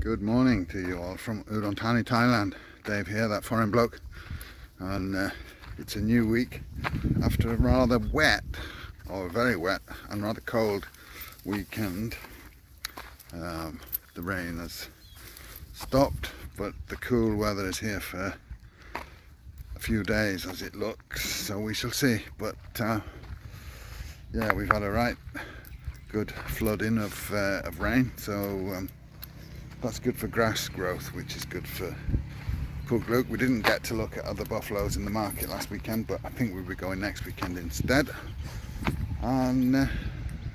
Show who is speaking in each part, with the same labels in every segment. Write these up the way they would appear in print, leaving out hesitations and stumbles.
Speaker 1: Good morning to you all from Udon Thani, Thailand. Dave here, that foreign bloke, and it's a new week after a rather wet, or very wet and rather cold weekend. The rain has stopped, but the cool weather is here for a few days as it looks, so we shall see. But yeah, we've had a right good flooding of rain, so that's good for grass growth, which is good for Bougainvillea. We didn't get to look at other buffaloes in the market last weekend, but I think we'll be going next weekend instead. And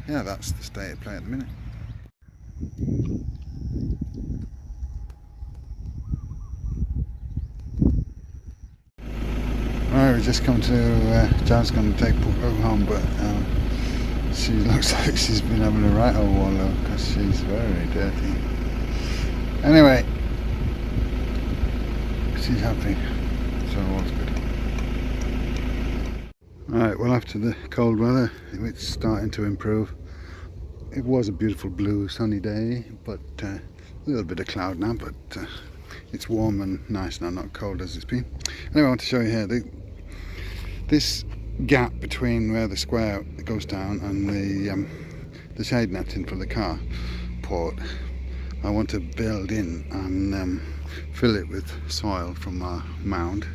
Speaker 1: yeah, that's the state of play at the minute. Alright, we just come to, Jan's going to take Bougainvillea home, but she looks like she's been having a right old wallow because she's very dirty. Anyway, she's happy, so all's good. Alright, well, after the cold weather, it's starting to improve. It was a beautiful blue sunny day, but a little bit of cloud now, but it's warm and nice now, not cold as it's been. Anyway, I want to show you here this gap between where the square goes down and the shade netting for the car port. I want to build in and fill it with soil from our mound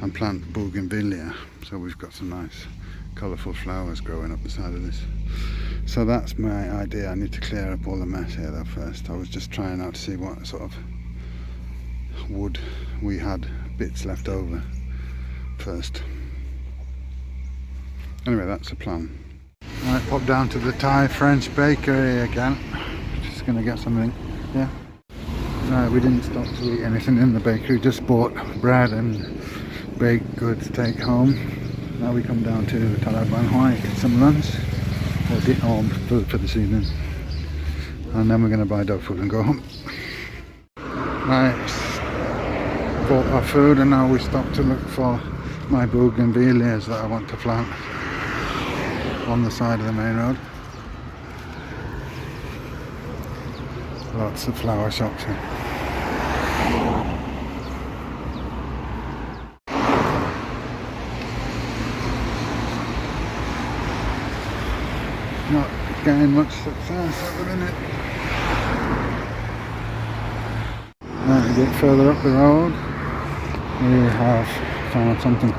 Speaker 1: and plant Bougainvillea, so we've got some nice colourful flowers growing up the side of this. So that's my idea. I need to clear up all the mess here though first. I was just trying out to see what sort of wood we had bits left over first. Anyway, that's the plan. Alright, pop down to the Thai French bakery again. Just gonna get something. Yeah. Right, we didn't stop to eat anything in the bakery, just bought bread and baked goods to take home. Now we come down to Thailand to get some lunch or food for this evening, and then we're going to buy dog food and go home. Right, bought our food and now we stop to look for my Bougainvilleas that I want to plant on the side of the main road. Lots of flower shops here. Not getting much success at the minute. Right, a bit further up the road we have found something.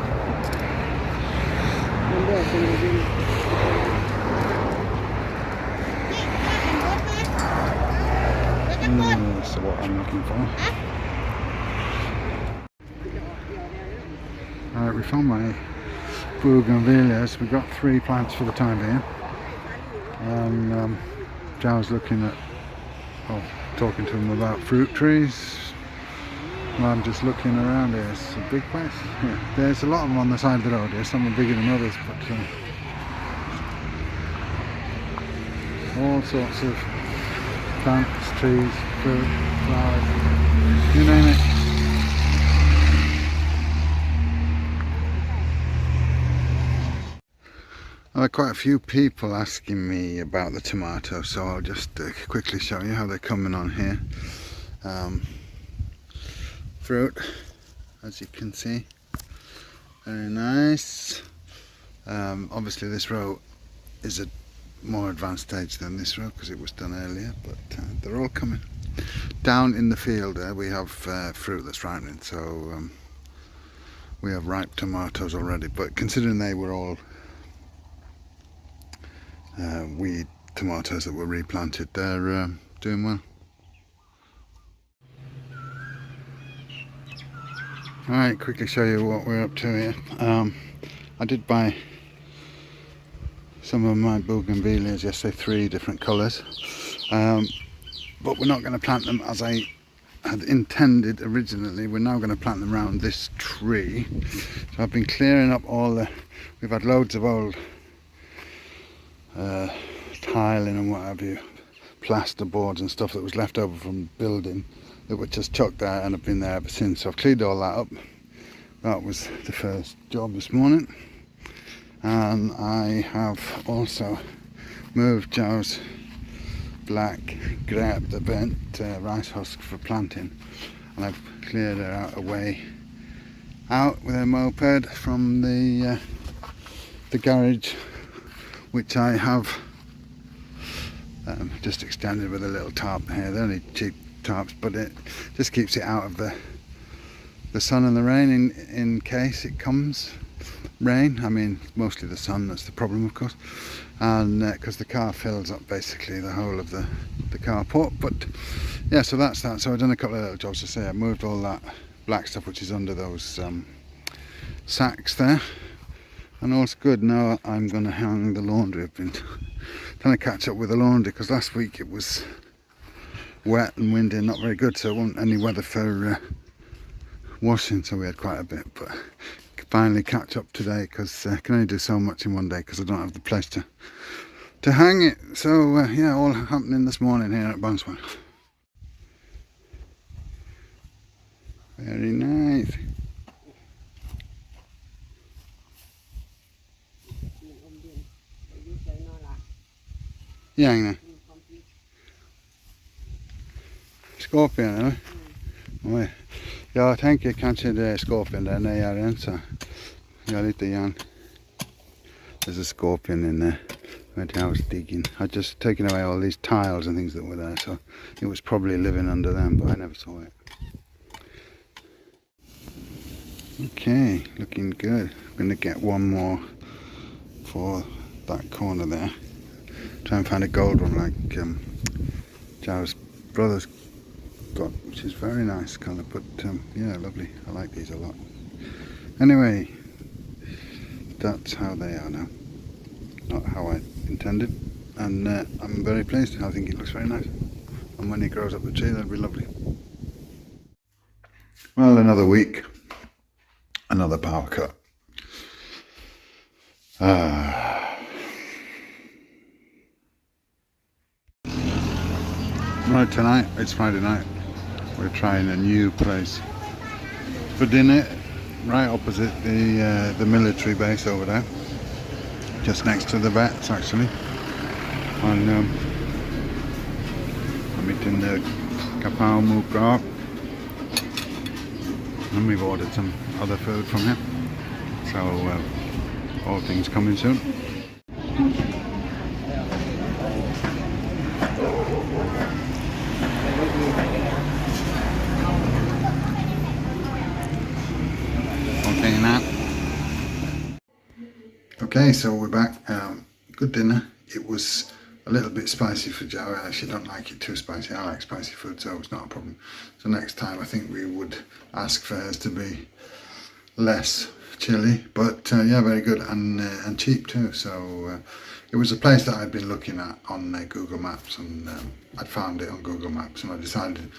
Speaker 1: That's what I'm looking for. Alright, we found my Bougainvilleas. We've got 3 plants for the time being. And Joe's looking at, talking to him about fruit trees. Well, I'm just looking around here. It's a big place. Yeah, there's a lot of them on the side of the road here. Some are bigger than others, but all sorts of plants, trees, fruit, flowers, you name it. There are quite a few people asking me about the tomatoes, so I'll just quickly show you how they're coming on here. Fruit, as you can see, very nice. Obviously this row is a more advanced stage than this row because it was done earlier, but they're all coming. Down in the field we have fruit that's ripening, so we have ripe tomatoes already, but considering they were all weed tomatoes that were replanted, they're doing well. Alright, quickly show you what we're up to here. I did buy some of my Bougainvilleas yesterday, 3 different colours, but we're not going to plant them as I had intended originally. We're now going to plant them around this tree. So I've been clearing up all we've had loads of old tiling and what have you, plaster boards and stuff that was left over from building that were just chucked there and have been there ever since. So I've cleaned all that up. That was the first job this morning, and I have also moved Joe's black grape, the burnt rice husk for planting, and I've cleared her out away out with a moped from the garage, which I have just extended with a little tarp here. They're only cheap tarps, but it just keeps it out of the sun and the rain in case it comes rain. I mean, mostly the sun, that's the problem, of course, and because the car fills up basically the whole of the carport. But yeah, so that's that. So I've done a couple of little jobs to say. I moved all that black stuff which is under those sacks there, and all's good. Now I'm going to hang the laundry. I've been trying to catch up with the laundry because last week it was wet and windy and not very good, so it wasn't any weather for washing, so we had quite a bit, but finally catch up today because I can only do so much in one day because I don't have the place to hang it. So yeah, all happening this morning here at Bougainvillea. Very nice. Yang nè. Scorpion, eller? Oj. Jag tänker kanske det är scorpion där när jag rensar. Jag är lite grann. There's a scorpion in there. When I was digging, I'd just taken away all these tiles and things that were there, so it was probably living under them, but I never saw it. Okay, looking good. I'm going to get one more for that corner there. Try and find a gold one like Zhao's brother's got, which is very nice colour, but yeah, lovely. I like these a lot. Anyway, that's how they are now. Not how I intended, and I'm very pleased. I think it looks very nice, and when it grows up the tree, that'll be lovely. Well, another week, another power cut. Right, tonight, it's Friday night, we're trying a new place for dinner, right opposite the military base over there, just next to the vets actually, and I'm eating the kapau mukra, and we've ordered some other food from here, so all things coming soon. Okay, so we're back. Good dinner. It was a little bit spicy for Zhao. I actually don't like it too spicy. I like spicy food, so it's not a problem. So next time I think we would ask for hers to be less chili, but yeah, very good and cheap too. So it was a place that I'd been looking at on Google Maps, and I'd found it on Google Maps, and I decided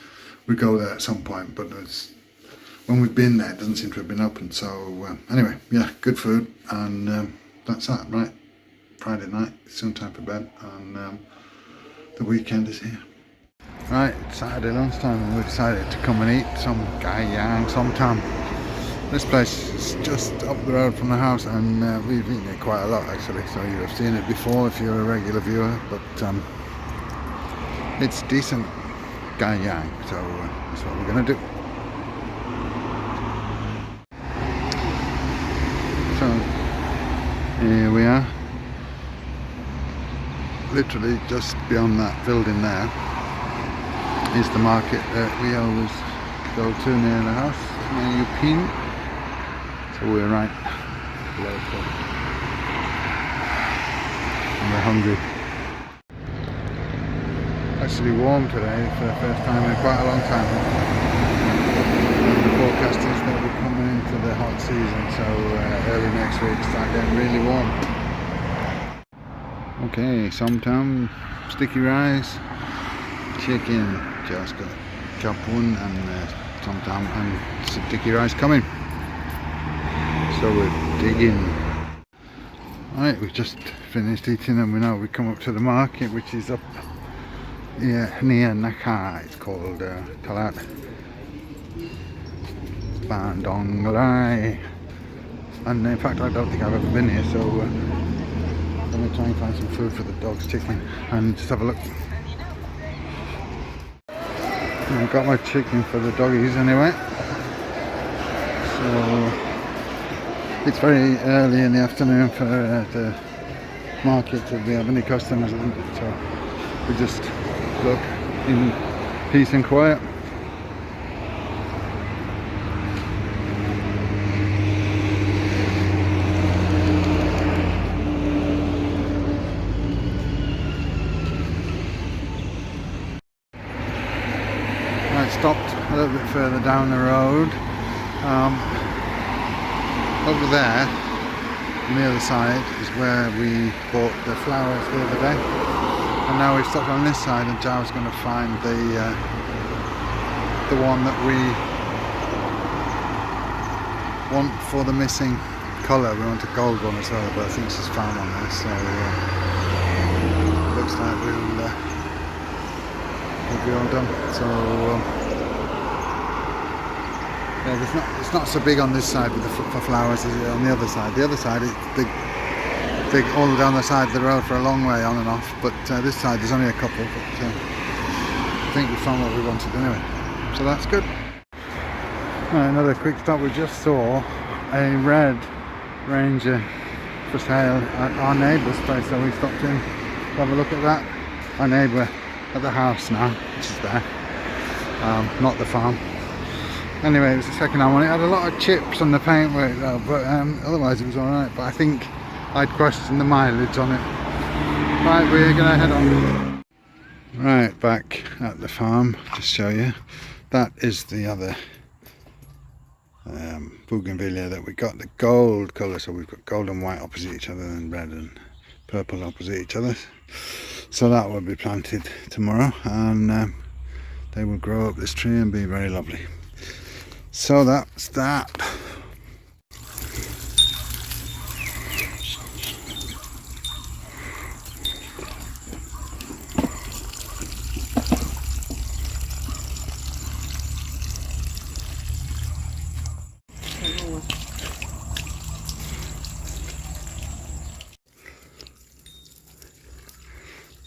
Speaker 1: we'd go there at some point, but when we've been there, it doesn't seem to have been open. So anyway, yeah, good food, and that's that, right? Friday night, it's soon time for bed, and the weekend is here. Right, it's Saturday lunchtime, and we decided to come and eat some gai yang sometime. This place is just up the road from the house, and we've eaten it quite a lot actually, so you have seen it before if you're a regular viewer, but it's decent gai yang, so that's what we're going to do. So here we are, literally just beyond that building there is the market that we always go to near the house, near Yupin. So we're right local and we're hungry. Actually warm today for the first time in quite a long time. And the forecast is that we're coming into the hot season, so early next week start getting really warm. Okay, somtam, sticky rice, chicken, just got chapun and somtam and sticky rice coming. So we're digging. Right, we've just finished eating, and we come up to the market, which is up near Naka. It's called Talat Bandonglai, and in fact I don't think I've ever been here, so I'm going to try and find some food for the dogs, chicken, and just have a look. I got my chicken for the doggies anyway. So it's very early in the afternoon for the market to have any customers, so we just look in peace and quiet. I stopped a little bit further down the road. Over there on the other side is where we bought the flowers the other day, and now we've stopped on this side, and Joe's going to find the one that we want for the missing colour. We want a gold one as well, but I think she's found one there, so looks like we'll be all done. So yeah, it's not so big on this side with for flowers as on the other side. The other side is big all down the side of the road for a long way on and off, but this side there's only a couple, but I think we found what we wanted anyway, so that's good. Right, another quick stop. We just saw a red Ranger for sale at our neighbour's place, so we stopped in to have a look at that. Our neighbour at the house now, which is there, not the farm. Anyway, it was a second-hand one. It had a lot of chips on the paintwork though, but otherwise it was alright. But I think I'd question the mileage on it. Right, we're going to head on. Right, back at the farm to show you. That is the other Bougainvillea that we got, the gold colour. So we've got gold and white opposite each other, and red and purple opposite each other. So that will be planted tomorrow, and they will grow up this tree and be very lovely. So that's that.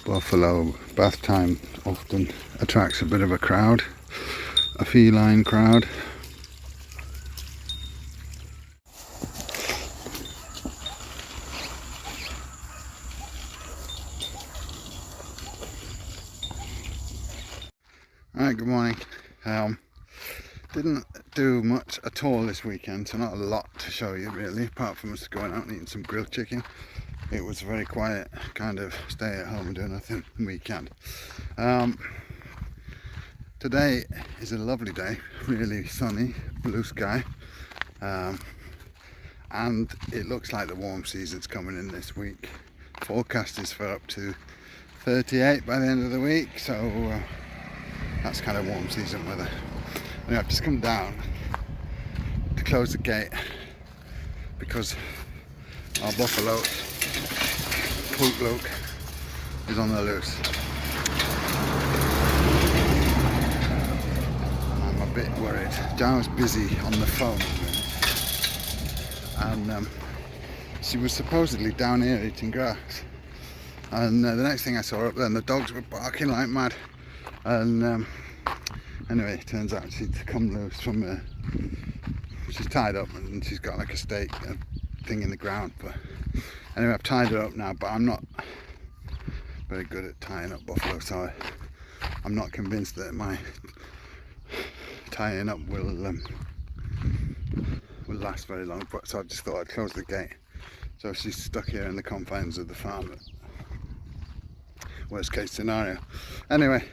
Speaker 1: Buffalo bath time often attracts a bit of a crowd, a feline crowd. Alright, good morning. Didn't do much at all this weekend, so not a lot to show you really, apart from us going out and eating some grilled chicken. It was a very quiet kind of stay at home and do nothing weekend. Today is a lovely day, really sunny, blue sky, and it looks like the warm season's coming in this week. Forecast is for up to 38 by the end of the week, so that's kind of warm season weather. Anyway, I've just come down to close the gate because our buffalo Poot Luke is on the loose. I'm a bit worried. Joe's busy on the phone, and she was supposedly down here eating grass, and the next thing I saw her up there, and the dogs were barking like mad, and anyway, it turns out she'd come loose from she's tied up, and she's got like a stake thing in the ground. But anyway, I've tied her up now, but I'm not very good at tying up buffalo, so I'm not convinced that my tying up will last very long. But so I just thought I'd close the gate, so she's stuck here in the confines of the farm, worst case scenario. Anyway,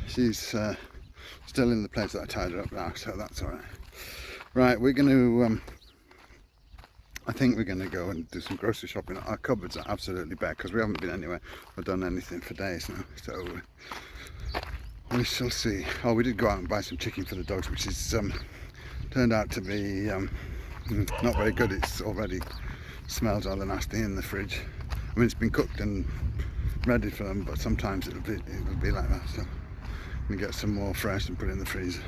Speaker 1: she's still in the place that I tied her up now, so that's all right. Right, we're going to I think we're going to go and do some grocery shopping. Our cupboards are absolutely bare because we haven't been anywhere or done anything for days now, so we shall see. Oh, we did go out and buy some chicken for the dogs, which is turned out to be not very good. It's already smells rather nasty in the fridge. I mean, it's been cooked and ready for them, but sometimes it'll be like that, so we get some more fresh and put it in the freezer.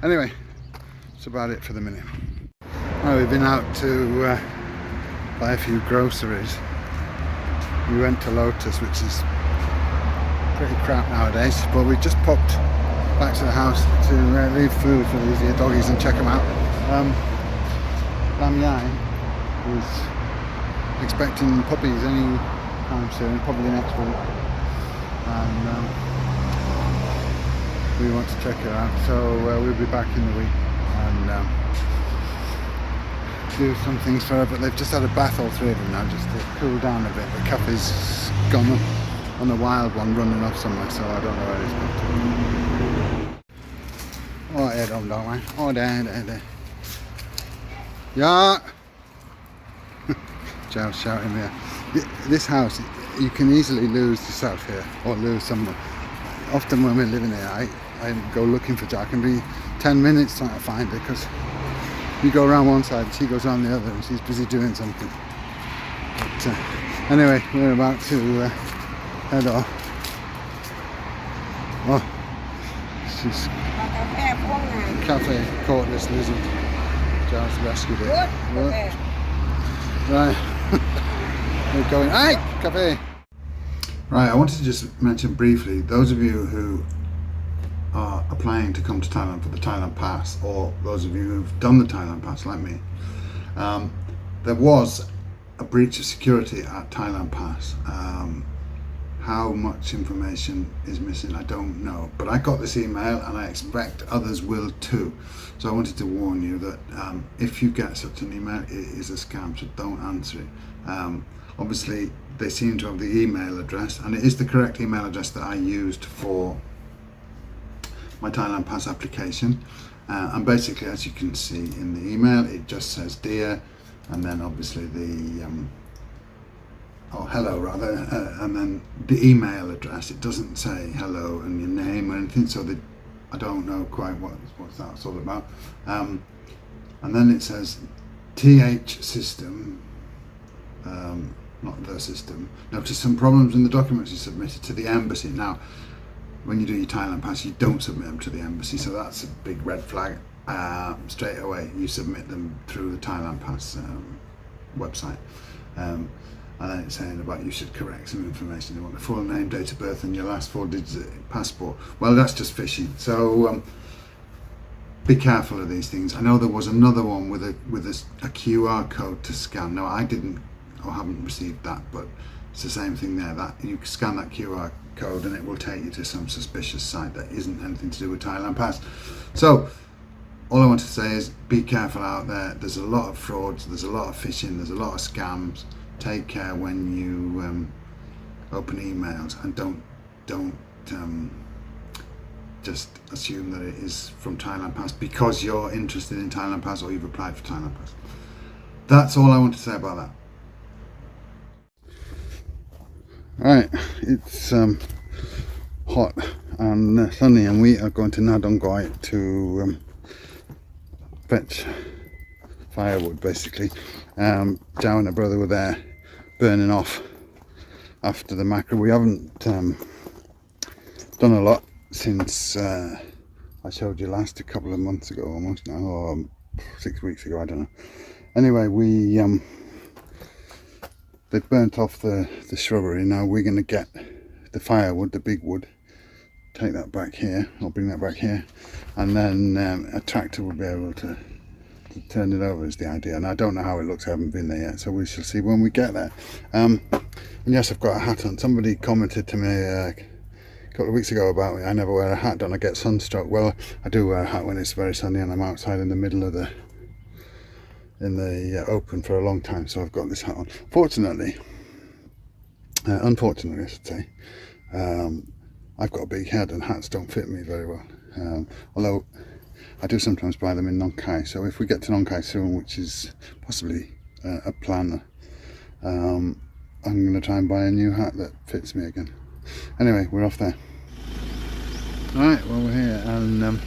Speaker 1: Anyway, that's about it for the minute. Well, we've been out to buy a few groceries. We went to Lotus, which is pretty crap nowadays, but we just popped back to the house to leave food for these here doggies and check them out. Lam Yai was expecting puppies any time soon, probably next week, and we want to check her out, so we'll be back in the week and do some things for her. But they've just had a bath, all three of them now, just to cool down a bit. The Caffey's gone on a wild one running off somewhere, so I don't know where it's gone to. Oh, here, don't I? Oh, there. Yeah! Joe's shouting there. This house, you can easily lose yourself here, or lose someone. Often when we're living here, I go looking for Joe. I can be 10 minutes trying to find her, because you go around one side and she goes around the other and she's busy doing something. But anyway, we're about to head off. Oh, she's Cafe caught this lizard. Joe's rescued it. Right. We're going. Hey, Cafe! Right, I wanted to just mention briefly, those of you who are applying to come to Thailand for the Thailand Pass, or those of you who've done the Thailand Pass like me, there was a breach of security at Thailand Pass. How much information is missing, I don't know, but I got this email and I expect others will too. So I wanted to warn you that if you get such an email, it is a scam, so don't answer it. Obviously they seem to have the email address, and it is the correct email address that I used for my Thailand Pass application, and basically, as you can see in the email, it just says dear, and then obviously the hello rather, and then the email address. It doesn't say hello and your name or anything, so I don't know quite what that's all about. And then it says TH system, not the system, notice some problems in the documents you submitted to the embassy. Now, when you do your Thailand Pass, you don't submit them to the embassy, so that's a big red flag. Straight away, you submit them through the Thailand Pass website. And then it's saying about you should correct some information. They want the full name, date of birth, and your last 4 digits of passport. Well, that's just phishing. So be careful of these things. I know there was another one with a QR code to scan. No, I didn't or haven't received that, but it's the same thing there. That you scan that QR code and it will take you to some suspicious site that isn't anything to do with Thailand Pass. So all I want to say is be careful out there. There's a lot of frauds, there's a lot of phishing, there's a lot of scams. Take care when you open emails, and don't just assume that it is from Thailand Pass because you're interested in Thailand Pass or you've applied for Thailand Pass. That's all I want to say about that. Right, it's hot and sunny, and we are going to Nadongoi to fetch firewood, basically. Joe and her brother were there burning off after the mackerel. We haven't done a lot since I showed you last, a couple of months ago almost now, or 6 weeks ago, I don't know. Anyway, we they burnt off the shrubbery. Now we're going to get the firewood, the big wood, take that back here, I'll bring that back here, and then a tractor will be able to turn it over is the idea. And I don't know how it looks, I haven't been there yet, so we shall see when we get there. And yes, I've got a hat on. Somebody commented to me a couple of weeks ago about I never wear a hat, don't I get sunstroke? Well, I do wear a hat when it's very sunny and I'm outside in the middle of the open for a long time, so I've got this hat on. Unfortunately I should say, I've got a big head and hats don't fit me very well, although I do sometimes buy them in Nong Khai. So if we get to Nong Khai soon, which is possibly a plan, I'm going to try and buy a new hat that fits me again. Anyway, we're off there. Right, well we're here, and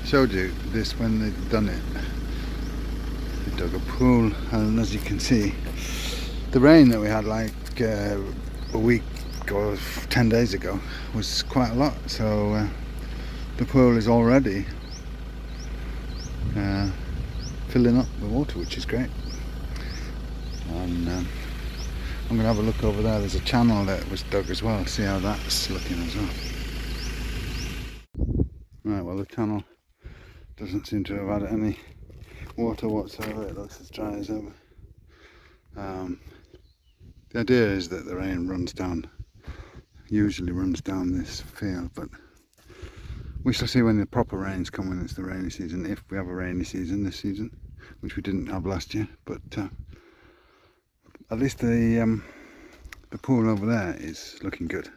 Speaker 1: showed you this when they'd done it. They dug a pool, and as you can see, the rain that we had like a week or 10 days ago was quite a lot, so the pool is already filling up with water, which is great. And I'm going to have a look over there. There's a channel that was dug as well. See how that's looking as well. Right, well the channel doesn't seem to have had any water whatsoever. It looks as dry as ever. The idea is that the rain usually runs down this field, but we shall see when the proper rains come, when it's the rainy season, if we have a rainy season this season, which we didn't have last year. But at least the pool over there is looking good.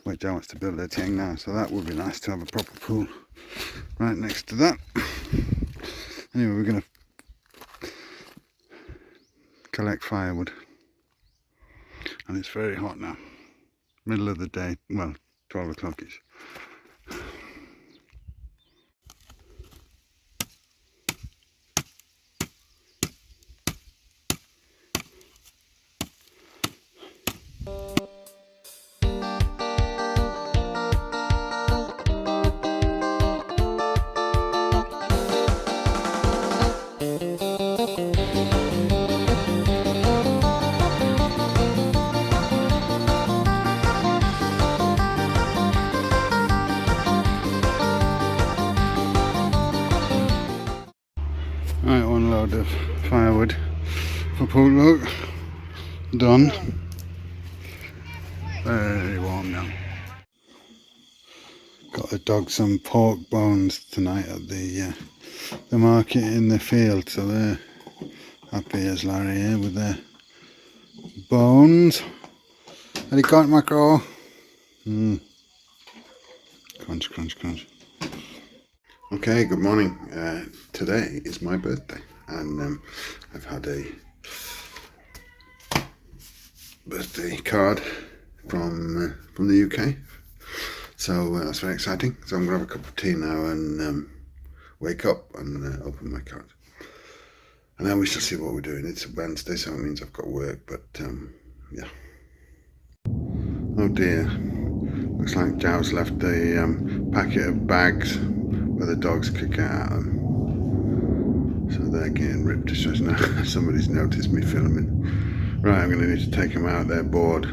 Speaker 1: Wait, Joe wants to build a thing now, so that would be nice to have a proper pool right next to that. Anyway, we're going to collect firewood, and it's very hot now, middle of the day, well, 12 o'clock-ish. Right, one load of firewood for pool look done. Very warm now. Got the dog some pork bones tonight at the market in the field, so they're happy as Larry here with their bones. Have you got macro? Crunch, crunch, crunch. Okay, good morning. Today is my birthday, and I've had a birthday card from the UK, so that's very exciting. So I'm gonna have a cup of tea now and wake up and open my card, and then we shall see what we're doing. It's Wednesday, so it means I've got work, but yeah. Oh dear, looks like Jow's left a packet of bags where the dogs could get at them. So they're getting ripped to shreds now. Somebody's noticed me filming. Right, I'm going to need to take them out. They're bored.